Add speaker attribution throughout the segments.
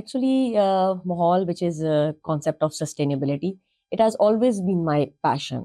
Speaker 1: Actually, Mahal, which is a concept of sustainability, it has always been my passion.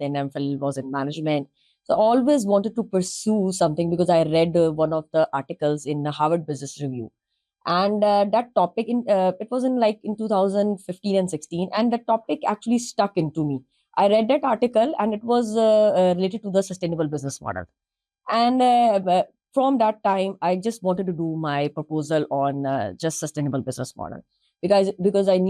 Speaker 1: then MPhil was in management. So I always wanted to pursue something because I read one of the articles in the Harvard Business Review. And that topic, it was in 2015 and 16, and the topic actually stuck into me. I read that article and it was related to the sustainable business model. And from that time, I just wanted to do my proposal on just sustainable business model. Because I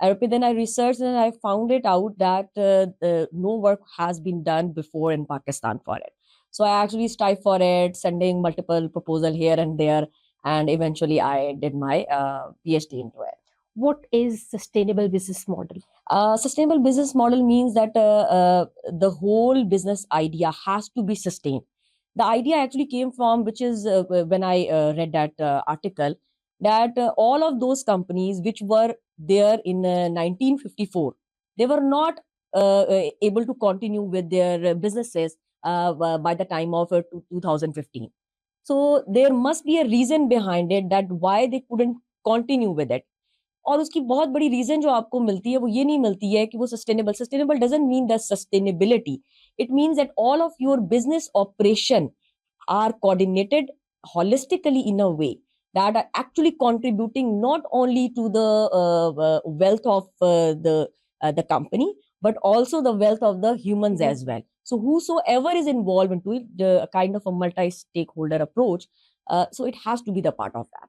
Speaker 1: And then I researched and I found it out that no work has been done before in Pakistan for it. So I actually strived for it, sending multiple proposal here and there, and eventually I did my PhD into it.
Speaker 2: What is sustainable business model?
Speaker 1: Sustainable business model means that the whole business idea has to be sustained. The idea actually came from, which is when I read that article, that all of those companies which were there in 1954, they were not able to continue with their businesses by the time of 2015. So there must be a reason behind it that why they couldn't continue with it. اور اس کی بہت بڑی reason جو آپ کو ملتی ہے وہ یہ نہیں ملتی ہے کہ وہ sustainable doesn't mean the sustainability. It means that all of your business operation are coordinated holistically in a way that are actually contributing not only to the wealth of the company, but also the wealth of the humans as well. So whosoever is involved into it, the kind of a multi-stakeholder approach, so it has to be the part of that.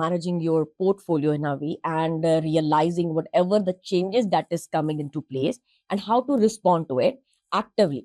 Speaker 1: managing your portfolio in a way and realizing whatever the changes that is coming into place and how to respond to it actively.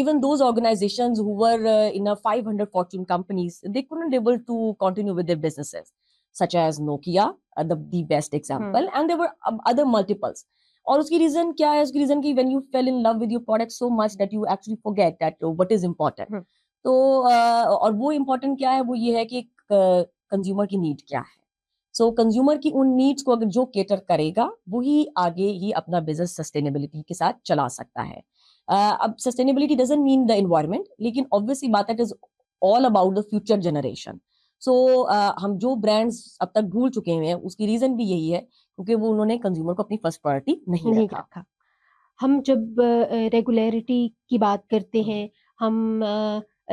Speaker 1: Even those organizations who were in a 500 Fortune companies, they couldn't able to continue with their businesses, such as Nokia, the best example, and there were other multiples. اور اس کی reason کیا ہے؟ اس کی reason کہ when you fell in love with your product so much that you actually forget that what is important. تو اور وہ important کیا ہے؟ وہ یہ ہے کہ کنزیومر کی نیڈ کیا ہے. سو کنزیومر کی ان نیڈس کو اگر جو کیٹر کرے گا وہی آگے ہی اپنا بزنس سسٹینیبلٹی کے ساتھ چلا سکتا ہے. اب sustainability doesn't mean the environment, لیکن obviously بات ہے it is all about the future generation. So ہم جو برانڈز اب تک بھول چکے ہیں اس کی ریزن بھی یہی ہے کیونکہ وہ انہوں نے کنزیومر کو اپنی فرسٹ پرائرٹی نہیں رکھا.
Speaker 2: ہم جب ریگولیرٹی کی بات کرتے ہیں، ہم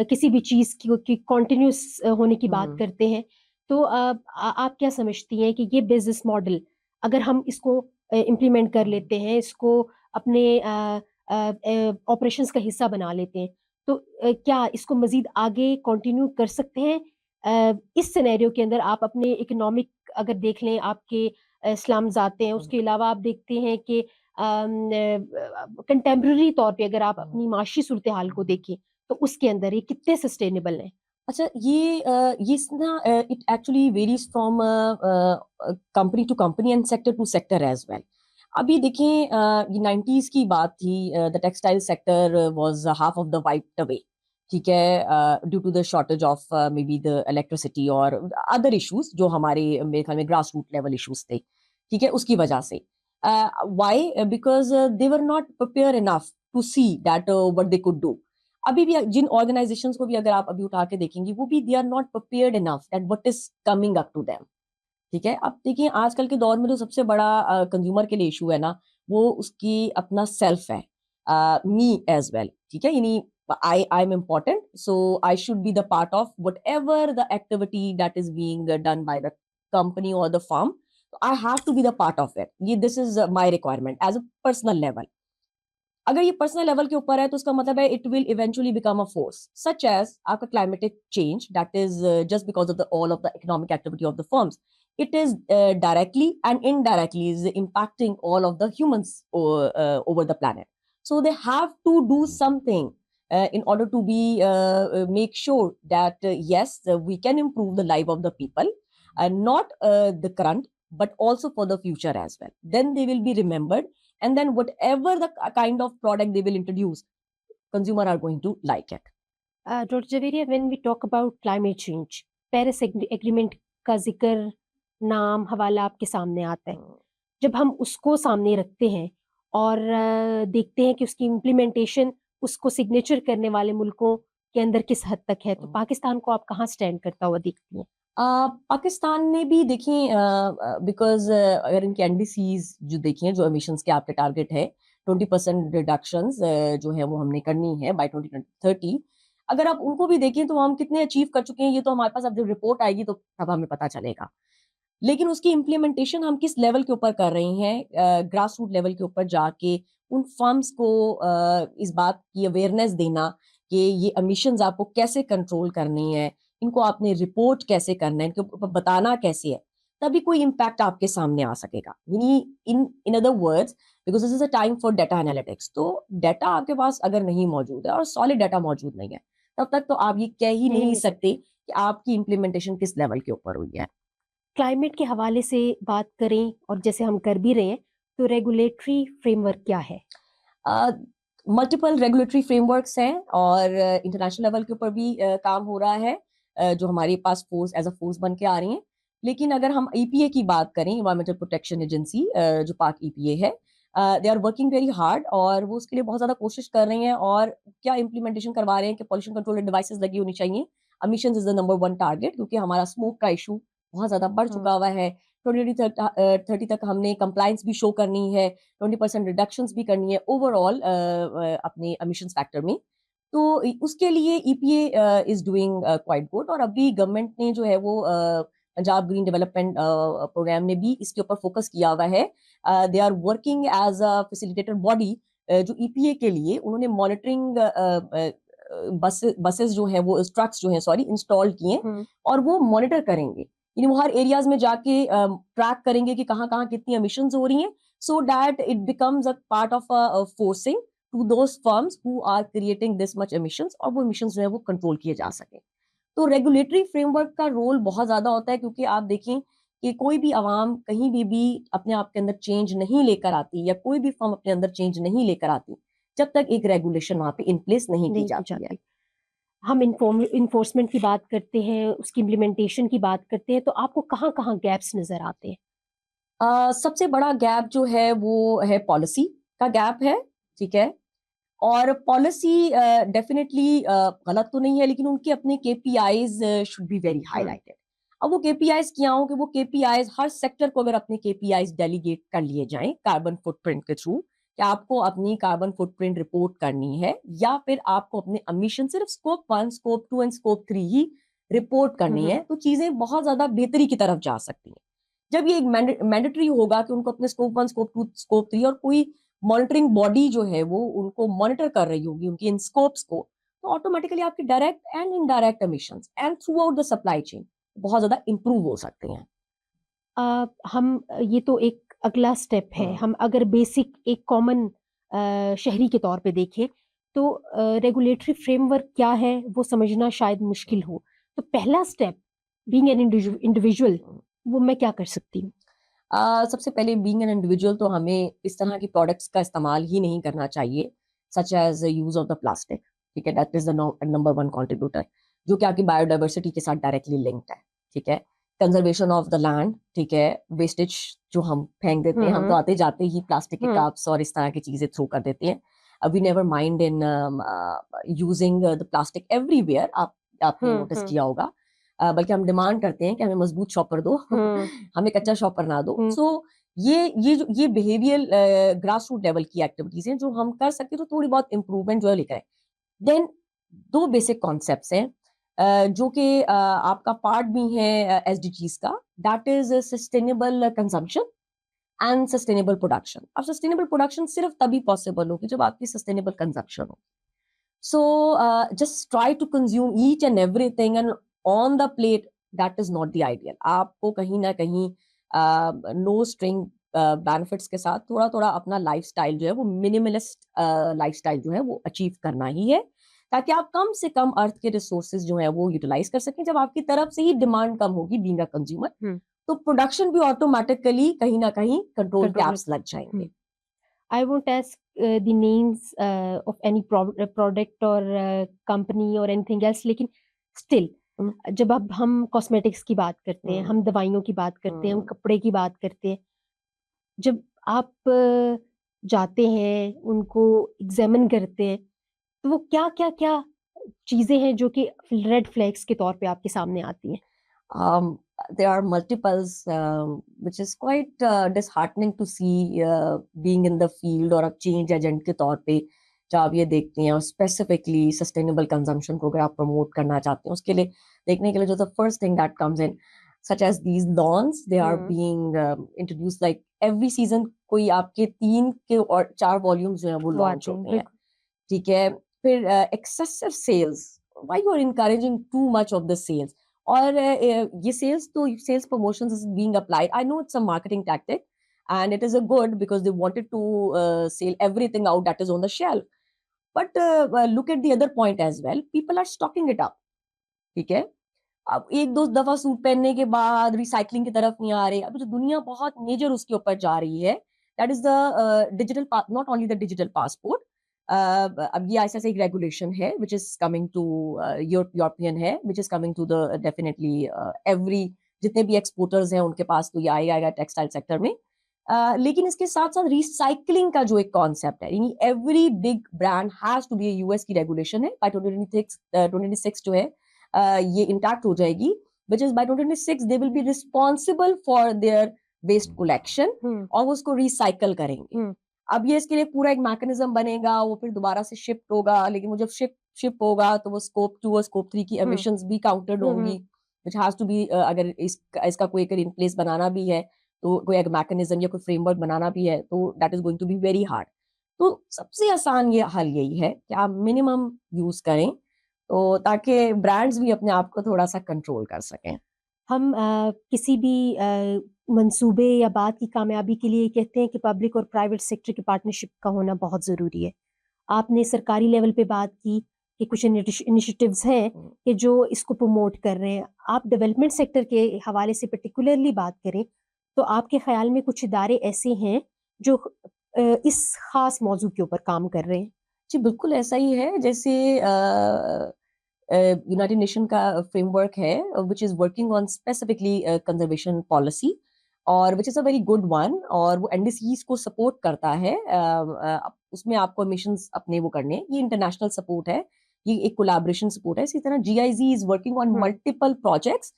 Speaker 2: کسی بھی چیز کی کنٹینیوس ہونے کی بات کرتے ہیں، تو آپ کیا سمجھتی ہیں کہ یہ بزنس ماڈل اگر ہم اس کو امپلیمنٹ کر لیتے ہیں، اس کو اپنے آپریشنز کا حصہ بنا لیتے ہیں، تو کیا اس کو مزید آگے کنٹینیو کر سکتے ہیں؟ اس سینیریو کے اندر آپ اپنے اکنامک اگر دیکھ لیں، آپ کے اسلامز آتے ہیں، اس کے علاوہ آپ دیکھتے ہیں کہ کنٹمپرری طور پہ اگر آپ اپنی معاشی صورتحال کو دیکھیں تو اس کے اندر یہ کتنے سسٹینیبل ہیں؟
Speaker 1: اچھا یہ نا it actually varies from company to company and sector to sector as well. ابھی دیکھیں یہ 90s کی بات تھی، the textile sector was half of the wiped away. ٹھیک ہے, due to the shortage of may be the electricity اور other issues جو ہمارے میرے خیال میں گراس روٹ لیول ایشوز تھے, ٹھیک ہے, اس کی وجہ سے. Why? Because they were not prepare enough to see that what they could do. ابھی بھی جن آرگنائزیشنس کو بھی اگر آپ ابھی اٹھا کے دیکھیں گے, وہ بھی they are not prepared enough that what is coming up to them. ٹھیک ہے, اب دیکھیں آج کل کے دور میں جو سب سے بڑا کنزیومر کے لیے ایشو ہے نا, وہ اس کی اپنا سیلف ہے, می ایز ویل. ٹھیک ہے, یعنی I am important, so I should be the part of whatever the activity that is being done by the company or the firm. So I have to be the part of it. This is my requirement as a personal level. اگر یہ personal level کے اوپر ہے تو اس کا مطلب ہے it will eventually become a force, such as آپ کا climatic change that is just because of all of the economic activity of the firms. It is directly and indirectly is impacting all of the humans over the planet. So they have to do something in order to be make sure that yes, we can improve the life of the people, not the current but also for the future as well. Then they will be remembered, and then whatever the kind of product they will introduce, consumer are going to like it.
Speaker 2: Dr. Javeria, when we talk about climate change, Paris Agreement کا ذکر نام حوالہ آپ کے سامنے آتا ہے. جب ہم اس کو سامنے رکھتے ہیں اور دیکھتے ہیں کہ اس کی امپلیمنٹیشن اس کو سگنیچر کرنے والے ملکوں کے اندر کس حد تک ہے, تو پاکستان کو آپ کہاں سٹینڈ کرتا ہوا دیکھتی ہیں؟
Speaker 1: پاکستان نے بھی دیکھیں, بیکاز اگر ان کے این ڈی سیز جو دیکھیں, جو امیشنس کے آپ کے ٹارگیٹ ہے 20% ریڈکشنز جو ہے وہ ہم نے کرنی ہے بائی 2030. اگر آپ ان کو بھی دیکھیں تو ہم کتنے اچیو کر چکے ہیں, یہ تو ہمارے پاس اب جب رپورٹ آئے گی تو اب ہمیں پتہ چلے گا. لیکن اس کی امپلیمنٹیشن ہم کس لیول کے اوپر کر رہے ہیں, گراس روٹ لیول کے اوپر جا کے ان فرمز کو اس بات کی اویئرنیس دینا کہ یہ امیشنز آپ کو کیسے کنٹرول کرنی ہے, ان کو آپ نے رپورٹ کیسے کرنا ہے, ان کے اوپر بتانا کیسے ہے, تبھی کوئی امپیکٹ آپ کے سامنے آ سکے گا. یعنی in other words, because this is a time for data analytics, تو ڈیٹا آپ کے پاس اگر نہیں موجود ہے اور سالڈ ڈیٹا موجود نہیں ہے, تب تک تو آپ یہ کہہ ہی نہیں سکتے کہ آپ کی امپلیمنٹیشن کس لیول کے اوپر ہوئی ہے.
Speaker 2: کلائمیٹ کے حوالے سے بات کریں, اور جیسے ہم کر بھی رہے ہیں, تو ریگولیٹری فریم ورک کیا ہے؟
Speaker 1: ملٹیپل ریگولیٹری فریم ورکس ہیں, اور انٹرنیشنل لیول کے اوپر بھی کام ہو رہا ہے, جو ہمارے پاس فورس ایز اے فورس بن کے آ رہی ہیں. لیکن اگر ہم ای پی اے کی بات کریں, انوائرمنٹل پروٹیکشن ایجنسی جو پاک ای پی اے ہے, they are working very hard, اور وہ اس کے لیے بہت زیادہ کوشش کر رہے ہیں, اور کیا امپلیمنٹیشن کروا رہے ہیں کہ پولوشن کنٹرول ڈیوائسز لگی ہونی چاہیے. Emissions is the number 1 target, کیونکہ ہمارا اسموک کا ایشو بہت زیادہ بڑھ چکا ہوا ہے. 2030 تک ہم نے کمپلائنس بھی شو کرنی ہے, 20% ریڈکشنز بھی کرنی ہے اوور آل اپنے امیشنز فیکٹر میں. تو اس کے لیے ای P a is doing quite good, اور ابھی گورنمنٹ نے جو ہے وہ پنجاب گرین ڈیولپمنٹ پروگرام نے بھی اس کے اوپر فوکس کیا ہوا ہے. They are working as a facilitator body, جو ای پی اے کے لیے انہوں نے مانیٹرنگ بسز جو ہیں وہ ٹرکس جو ہیں انسٹال کیے, اور وہ مانیٹر کریں گے. یعنی وہ ہر ایریاز میں جا کے ٹریک کریں گے کہ کہاں کہاں کتنی امیشنز ہو رہی ہیں, so that it becomes a part of forcing to those firms who are creating this much emissions, اور وہ امیشنز جو ہے وہ کنٹرول کیے جا سکیں. تو ریگولیٹری فریم ورک کا رول بہت زیادہ ہوتا ہے, کیونکہ آپ دیکھیں کہ کوئی بھی عوام کہیں بھی اپنے آپ کے اندر چینج نہیں لے کر آتی, یا کوئی بھی فرم اپنے اندر چینج نہیں لے کر آتی جب تک ایک ریگولیشن وہاں پہ ان پلیس نہیں کی جاتی ہے.
Speaker 2: ہم انفورسمنٹ کی بات کرتے ہیں, اس کی امپلیمنٹیشن کی بات کرتے ہیں, تو آپ کو کہاں کہاں گیپس نظر آتے ہیں؟
Speaker 1: سب سے بڑا گیپ جو ہے وہ ہے پالیسی کا گیپ ہے, ٹھیک ہے, اور پالیسی ڈیفینیٹلی غلط تو نہیں ہے, لیکن ان کے اپنے K P Is should be very highlighted. اب وہ کے پی آئیز کیا ہوں کہ وہ کے پی آئیز ہر سیکٹر کو اگر اپنے کے پی آئیز ڈیلیگیٹ کر لیے جائیں کاربن فٹ پرنٹ کے تھرو, کہ آپ کو اپنی کاربن فٹ پرنٹ رپورٹ کرنی ہے, یا پھر آپ کو اپنے امیشن صرف scope 1, scope 2 and scope 3 he report کرنی ہے, تو چیزیں بہت زیادہ بہتری کی طرف جا سکتی ہیں. جب یہ ایک مینڈیٹری ہوگا کہ ان کو اپنے اسکوپ 1, اسکوپ 2, اسکوپ 3, اور کوئی مانیٹرنگ باڈی جو ہے وہ ان کو مانیٹر کر رہی ہوگی ان کی ان اسکوپس کو, تو آٹومیٹکلی آپ کی direct and indirect emissions and throughout the supply chain بہت زیادہ امپروو ہو سکتے ہیں.
Speaker 2: ہم یہ تو ایک اگلا سٹیپ ہے, ہم اگر بیسک ایک کامن شہری کے طور پہ دیکھیں تو ریگولیٹری فریم ورک کیا ہے وہ سمجھنا شاید مشکل ہو. تو پہلا سٹیپ بینگ این انڈیویجول, وہ میں کیا کر سکتی ہوں؟
Speaker 1: سب سے پہلے بینگ این انڈیویجول تو ہمیں اس طرح کی پروڈکٹس کا استعمال ہی نہیں کرنا چاہیے, such as use of the plastic. ٹھیک ہے, that is the number 1 contributor, جو کہ آپ کی بایوڈائیورسٹی کے ساتھ ڈائریکٹلی لنکڈ ہے. ٹھیک ہے, کنزرویشن آف دا لینڈ, ٹھیک ہے, ویسٹیج جو ہم پھینک دیتے ہیں, ہم تو آتے جاتے ہی پلاسٹک کے کپس اور اس طرح کی چیزیں تھرو کر دیتے ہیں. We never mind in using the plastic everywhere, آپ نے نوٹس کیا ہوگا, بلکہ ہم ڈیمانڈ کرتے ہیں کہ ہمیں مضبوط شاپر دو, ہمیں کچا شاپر نہ دو. سو یہ بیہیویئر گراس روٹ لیول کی ایکٹیویٹیز ہیں جو ہم کر سکتے, تو تھوڑی بہت امپروومنٹ جو ہے لے کر. دین 2 بیسک کانسیپٹس ہیں جو کہ آپ کا پارٹ بھی ہے ایس ڈی جیز کا, that is sustainable consumption and sustainable production. اب سسٹینیبل پروڈکشن صرف تبھی پاسبل ہوگی جب آپ کی سسٹینیبل کنزمپشن ہوگی. So just try to consume each and everything and on the plate, that is not the ideal. آپ کو کہیں نہ کہیں نو اسٹرنگ بینیفٹس کے ساتھ تھوڑا تھوڑا اپنا لائف اسٹائل جو ہے وہ منیملسٹ لائف اسٹائل جو ہے وہ اچیو کرنا ہی ہے, تاکہ آپ کم سے کم ارتھ کے ریسورسز جو ہیں وہ یوٹیلائز کر سکیں. جب آپ کی طرف سے ہی ڈیمانڈ کم ہوگی بینگ اے کنزیومر, تو پروڈکشن بھی آٹومیٹکلی کہیں نہ کہیں کنٹرول کے ایپس لگ جائیں گے.
Speaker 2: I won't ask the names of any product or company or anything else, لیکن still جب اب ہم کاسمیٹکس کی بات کرتے ہیں, ہم دوائیوں کی بات کرتے ہیں, ہم کپڑے کی بات کرتے ہیں, جب آپ جاتے ہیں ان کو ایگزامن کرتے ہیں, تو وہ کیا کیا کیا چیزیں ہیں جو کہ ریڈ فلیگس کے طور پہ آپ کے سامنے آتی ہیں؟
Speaker 1: There are multiples, which is quite disheartening to see being in the field اور اب change agent کے طور پہ جب آپ یہ دیکھتے ہیں, اور specifically sustainable consumption کو اگر آپ promote کرنا چاہتے ہیں, اس کے لیے دیکھنے کے لیے جو the first thing that comes in, such as these lawns, they are being introduced like every season. کوئی آپ کے 3 کے اور 4 volumes جو ہیں وہ launch ہوتے ہیں. ٹھیک ہے, پھر excessive sales, why you are encouraging too much of the sales? اور یہ sales تو sales promotions is being applied. I know it's a marketing tactic and it is a good because they wanted to sell everything out that is on the shelf. But look at the other point as well. People are stocking it up. ٹھیک ہے, اب 1-2 دفعہ suit پہننے کے بعد recycling کی طرف نہیں آ رہے. اب جو دنیا بہت میجر اس کے اوپر جا رہی ہے, that is the digital, not only the digital passport. اب یہ ایسا ایک ریگولیشن ہے which is coming to European ہے, which is coming to the definitely every جتنے بھی ایکسپورٹرز ہیں ان کے پاس تو یہ آئے گا ٹیکسٹائل سیکٹر میں. لیکن اس کے ساتھ ساتھ ریسائکلنگ کا جو ایک کانسیپٹ ہے, یعنی every big brand has to be, U S کی ریگولیشن ہے, بائی 2026 جو ہے یہ انٹیکٹ ہو جائے گی, which is by 2026 they will be responsible for their waste collection اور وہ اس کو ریسائکل کریں گے. اب یہ اس کے لیے پورا ایک میکنزم بنے گا, وہ پھر دوبارہ سے شفٹ ہوگا, لیکن وہ جب شپ ہوگا تو وہ اسکوپ 2 اور اسکوپ 3 کی ایمیشنز بھی کاؤنٹڈ ہوں گی, which has to be اگر اس کا کوئی ان پلیس بنانا بھی ہے, تو کوئی ایک میکنزم یا کوئی فریم ورک بنانا بھی ہے, تو that is going to be very hard. تو سب سے آسان یہ حل یہی ہے کہ آپ منیمم یوز کریں, تو تاکہ برانڈز بھی اپنے آپ کو تھوڑا سا کنٹرول کر سکیں.
Speaker 2: ہم کسی بھی منصوبے یا بات کی کامیابی کے لیے کہتے ہیں کہ پبلک اور پرائیویٹ سیکٹر کی پارٹنرشپ کا ہونا بہت ضروری ہے. آپ نے سرکاری لیول پہ بات کی کہ کچھ انیشیٹیوز ہیں کہ جو اس کو پروموٹ کر رہے ہیں. آپ ڈیولپمنٹ سیکٹر کے حوالے سے پرٹیکولرلی بات کریں تو آپ کے خیال میں کچھ ادارے ایسے ہیں جو اس خاص موضوع کے اوپر کام کر رہے ہیں؟
Speaker 1: جی بالکل ایسا ہی ہے, جیسے یونائٹڈ نیشن کا فریم ورک ہے which is working on specifically conservation policy, اور which is a very good one, اور وہ NDCs کو سپورٹ کرتا ہے. اس میں آپ کو emissions اپنے وہ کرنے, یہ انٹرنیشنل سپورٹ ہے, یہ ایک کولیبریشن سپورٹ ہے. اسی طرح GIZ is working on multiple projects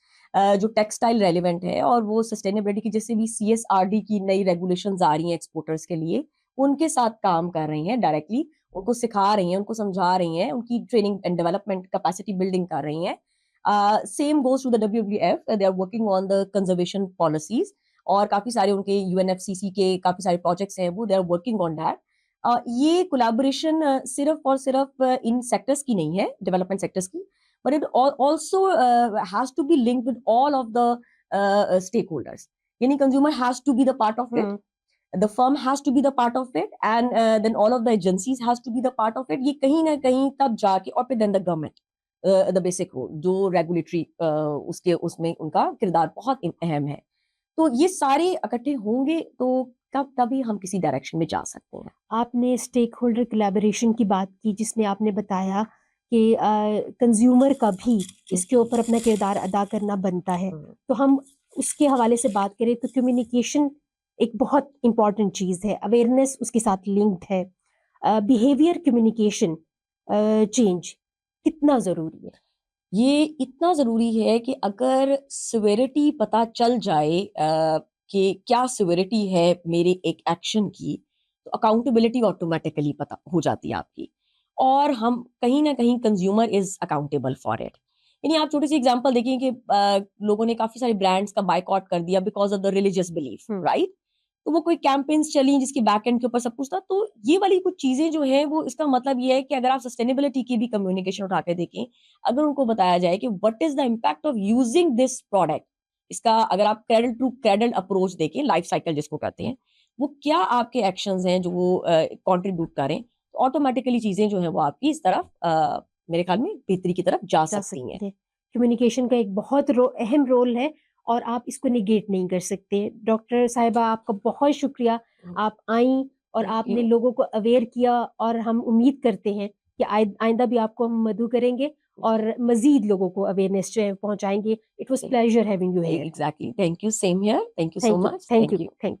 Speaker 1: جو ٹیکسٹائل ریلیونٹ ہے, اور وہ سسٹینیبلٹی کی جیسے بھی CSRD کی نئی ریگولیشنز آ رہی ہیں ایکسپورٹرز کے لیے, ان کے ساتھ کام کر رہی ہیں ڈائریکٹلی, ان کو سکھا رہی ہیں, ان کو سمجھا رہی ہیں, ان کی training and development capacity building کر رہی ہیں. Same goes to the WWF, they are working on the conservation policies, اور کافی سارے ان کے UNFCCC کے کافی سارے پروجیکٹس ہیں, وہ they are working on that. یہ کولیبوریشن صرف اور صرف ان سیکٹرز کی نہیں ہے, ڈیولپمنٹ سیکٹرز کی, but it also has to be linked with all of the stakeholders. Yani consumer has to be the part of it, the firm has to be the part of it, and then all of the agencies has to be the part of it. یہ کہیں نہ کہیں تب جا کے, اور پھر then the government, the basic role جو ریگولیٹری اس میں ان کا کردار بہت اہم ہے. تو یہ سارے اکٹھے ہوں گے تو تبھی ہم کسی ڈائریکشن میں جا سکتے ہیں.
Speaker 2: آپ نے اسٹیک ہولڈر کولیبوریشن کی بات کی, جس میں آپ نے بتایا کہ کنزیومر کا بھی اس کے اوپر اپنا کردار ادا کرنا بنتا ہے. تو ہم اس کے حوالے سے بات کریں تو کمیونیکیشن ایک بہت امپورٹنٹ چیز ہے، اویئرنیس اس کے ساتھ لنکڈ ہے. بیہیویئر کمیونیکیشن چینج کتنا ضروری ہے؟
Speaker 1: یہ اتنا ضروری ہے کہ اگر سیویرٹی پتہ چل جائے کہ کیا سیویرٹی ہے میرے ایک ایکشن کی، تو اکاؤنٹیبلٹی آٹومیٹیکلی پتہ ہو جاتی ہے آپ کی، اور ہم کہیں نہ کہیں consumer is accountable for it. یعنی آپ چھوٹی سی اگزامپل دیکھیں کہ لوگوں نے کافی سارے برانڈس کا بائیکاٹ کر دیا because of the religious belief, right? تو وہ کوئی کیمپینس چلی جس کی بیک اینڈ کے اوپر سب کچھ تھا. تو یہ والی کچھ چیزیں جو ہیں وہ اس کا مطلب یہ ہے کہ اگر آپ سسٹینیبلٹی کی بھی کمیونیکیشن اٹھا کے دیکھیں، اگر ان کو بتایا جائے کہ what is the impact of using this product, اس کا اگر آپ کریڈل ٹو کریڈل اپروچ دیکھیں، لائف سائیکل جس کو کہتے ہیں، وہ کیا آپ کے ایکشنز ہیں جو وہ کنٹریبیوٹ کریں، تو آٹومیٹیکلی چیزیں جو ہیں وہ آپ کی اس طرف میرے خیال میں بہتری کی طرف جا سکتی ہیں.
Speaker 2: کمیونیکیشن کا ایک بہت اہم رول ہے اور آپ اس کو نگیٹ نہیں کر سکتے. ڈاکٹر صاحبہ آپ کا بہت شکریہ، آپ آئیں اور آپ نے لوگوں کو اویئر کیا، اور ہم امید کرتے ہیں کہ آئندہ بھی آپ کو ہم مدعو کریں گے اور مزید لوگوں کو اویئرنیس جو ہے پہنچائیں گے. It was pleasure having you here.
Speaker 1: Exactly. Thank you. Same here. Thank you so much.
Speaker 2: Thank you.